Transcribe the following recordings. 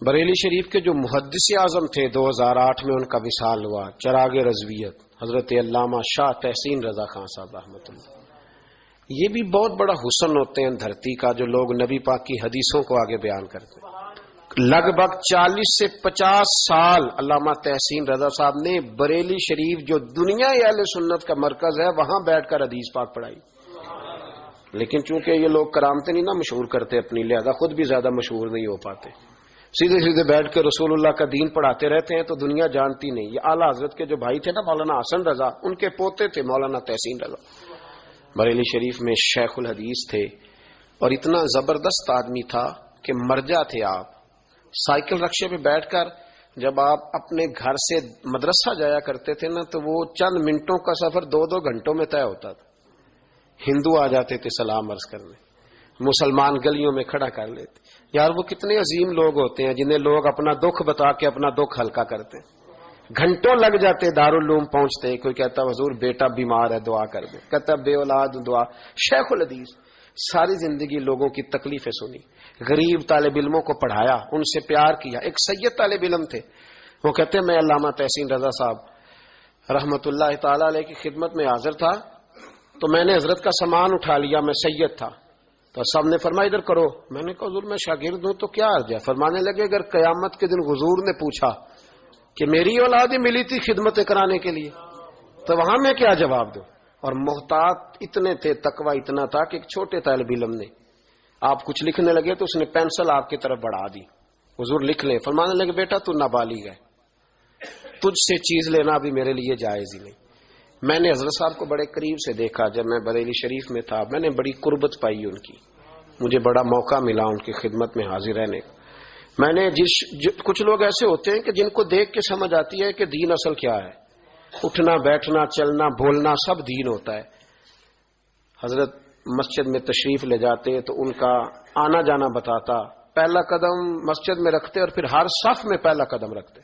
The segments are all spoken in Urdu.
بریلی شریف کے جو محدث اعظم تھے 2008 میں ان کا وصال ہوا، چراغ رضویت حضرت علامہ شاہ تحسین رضا خان صاحب رحمۃ اللہ۔ یہ بھی بہت بڑا حسن ہوتے ہیں دھرتی کا، جو لوگ نبی پاک کی حدیثوں کو آگے بیان کرتے ہیں۔ لگ بھگ 40 سے 50 سال علامہ تحسین رضا صاحب نے بریلی شریف جو دنیا اہل سنت کا مرکز ہے وہاں بیٹھ کر حدیث پاک پڑھائی، لیکن چونکہ یہ لوگ کرامتیں نہیں نا مشہور کرتے اپنی، لہذا خود بھی زیادہ مشہور نہیں ہو پاتے، سیدھے سیدھے بیٹھ کے رسول اللہ کا دین پڑھاتے رہتے ہیں تو دنیا جانتی نہیں۔ یہ اعلیٰ حضرت کے جو بھائی تھے نا مولانا حسن رضا، ان کے پوتے تھے مولانا تحسین رضا، بریلی شریف میں شیخ الحدیث تھے، اور اتنا زبردست آدمی تھا کہ مرجع تھے آپ۔ سائیکل رکشے پہ بیٹھ کر جب آپ اپنے گھر سے مدرسہ جایا کرتے تھے نا تو وہ چند منٹوں کا سفر 2 گھنٹوں میں طے ہوتا تھا۔ ہندو آ جاتے تھے سلام عرض کرنے، مسلمان گلیوں میں کھڑا کر لیتے۔ یار وہ کتنے عظیم لوگ ہوتے ہیں جنہیں لوگ اپنا دکھ بتا کے اپنا دکھ ہلکا کرتے ہیں۔ گھنٹوں لگ جاتے دارالعلوم پہنچتے، کوئی کہتا حضور بیٹا بیمار ہے دعا کر دیں، کہتا بے اولاد دعا۔ شیخ الحدیث ساری زندگی لوگوں کی تکلیفیں سنی، غریب طالب علموں کو پڑھایا، ان سے پیار کیا۔ ایک سید طالب علم تھے، وہ کہتے میں علامہ تحسین رضا صاحب رحمت اللہ تعالی علیہ کی خدمت میں حاضر تھا تو میں نے حضرت کا سامان اٹھا لیا، میں سید تھا تو سب نے فرمایا ادھر کرو۔ میں نے کہا حضور میں شاگرد ہوں تو کیا عرض ہے؟ فرمانے لگے اگر قیامت کے دن حضور نے پوچھا کہ میری اولاد ہی ملی تھی خدمتیں کرانے کے لیے تو وہاں میں کیا جواب دوں؟ اور محتاط اتنے تھے، تقوی اتنا تھا کہ ایک چھوٹے طالب علم نے آپ کچھ لکھنے لگے تو اس نے پینسل آپ کی طرف بڑھا دی، حضور لکھ لیں۔ فرمانے لگے بیٹا تو نابالغ ہے، تجھ سے چیز لینا بھی میرے لیے جائز ہی نہیں۔ میں نے حضرت صاحب کو بڑے قریب سے دیکھا، جب میں بریلی شریف میں تھا میں نے بڑی قربت پائی ان کی، مجھے بڑا موقع ملا ان کی خدمت میں حاضر رہنے کا۔ میں نے کچھ لوگ ایسے ہوتے ہیں کہ جن کو دیکھ کے سمجھ آتی ہے کہ دین اصل کیا ہے، اٹھنا بیٹھنا چلنا بولنا سب دین ہوتا ہے۔ حضرت مسجد میں تشریف لے جاتے تو ان کا آنا جانا بتاتا، پہلا قدم مسجد میں رکھتے اور پھر ہر صف میں پہلا قدم رکھتے،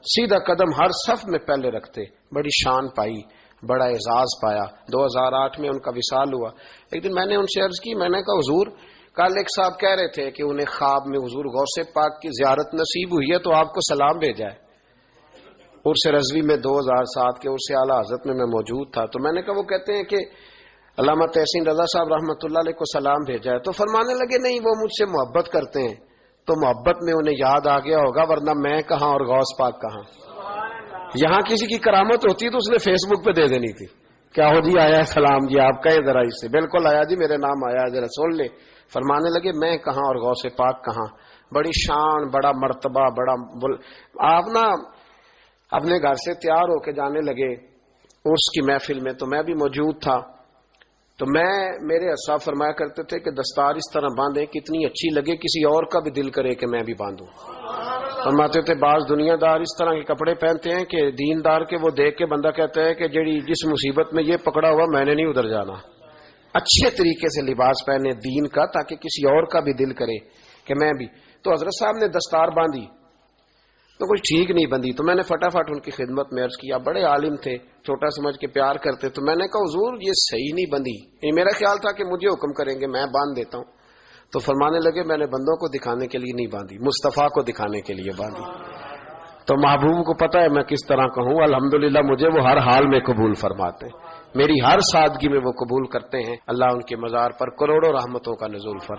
سیدھا قدم ہر صف میں پہلے رکھتے، بڑی شان پائی، بڑا اعزاز پایا۔ 2008 میں ان کا وصال ہوا۔ ایک دن میں نے ان سے عرض کی، میں نے کہا حضور کل ایک صاحب کہہ رہے تھے کہ انہیں خواب میں حضور غوث پاک کی زیارت نصیب ہوئی ہے تو آپ کو سلام بھیجا ہے۔ عرس رضوی میں 2007 کے عرس اعلیٰ حضرت میں موجود تھا تو میں نے کہا وہ کہتے ہیں کہ علامہ تحسین رضا صاحب رحمۃ اللہ علیہ کو سلام بھیجا ہے، تو فرمانے لگے نہیں وہ مجھ سے محبت کرتے ہیں تو محبت میں انہیں یاد آ گیا ہوگا، ورنہ میں کہاں اور غوث پاک کہاں۔ یہاں کسی کی کرامت ہوتی تو اس نے فیس بک پہ دے دینی تھی، کیا ہو جی آیا ہے سلام جی آپ کہیں ذرا اس سے، بالکل آیا جی میرے نام آیا ذرا سن لے۔ فرمانے لگے میں کہاں اور غوث پاک کہاں، بڑی شان بڑا مرتبہ بڑا آپ نا اپنے گھر سے تیار ہو کے جانے لگے عرس کی محفل میں تو میں بھی موجود تھا، تو میرے اساتذہ فرمایا کرتے تھے کہ دستار اس طرح باندھیں کتنی اچھی لگے کسی اور کا بھی دل کرے کہ میں بھی باندھوں۔ فرماتے تھے بعض دنیا دار اس طرح کے کپڑے پہنتے ہیں کہ دیندار کے وہ دیکھ کے بندہ کہتا ہے کہ جس مصیبت میں یہ پکڑا ہوا میں نے نہیں ادھر جانا۔ اچھے طریقے سے لباس پہنے دین کا تاکہ کسی اور کا بھی دل کرے کہ میں بھی۔ تو حضرت صاحب نے دستار باندھی تو کچھ ٹھیک نہیں بندھی، تو میں نے فٹافٹ ان کی خدمت میں عرض کیا، بڑے عالم تھے چھوٹا سمجھ کے پیار کرتے، تو میں نے کہا حضور یہ صحیح نہیں بندھی۔ میرا خیال تھا کہ مجھے حکم کریں گے میں باندھ دیتا ہوں، تو فرمانے لگے میں نے بندوں کو دکھانے کے لیے نہیں باندھی، مصطفیٰ کو دکھانے کے لیے باندھی۔ تو محبوب کو پتہ ہے میں کس طرح کہوں، الحمدللہ مجھے وہ ہر حال میں قبول فرماتے ہیں، میری ہر سادگی میں وہ قبول کرتے ہیں۔ اللہ ان کے مزار پر کروڑوں رحمتوں کا نزول فرمائے۔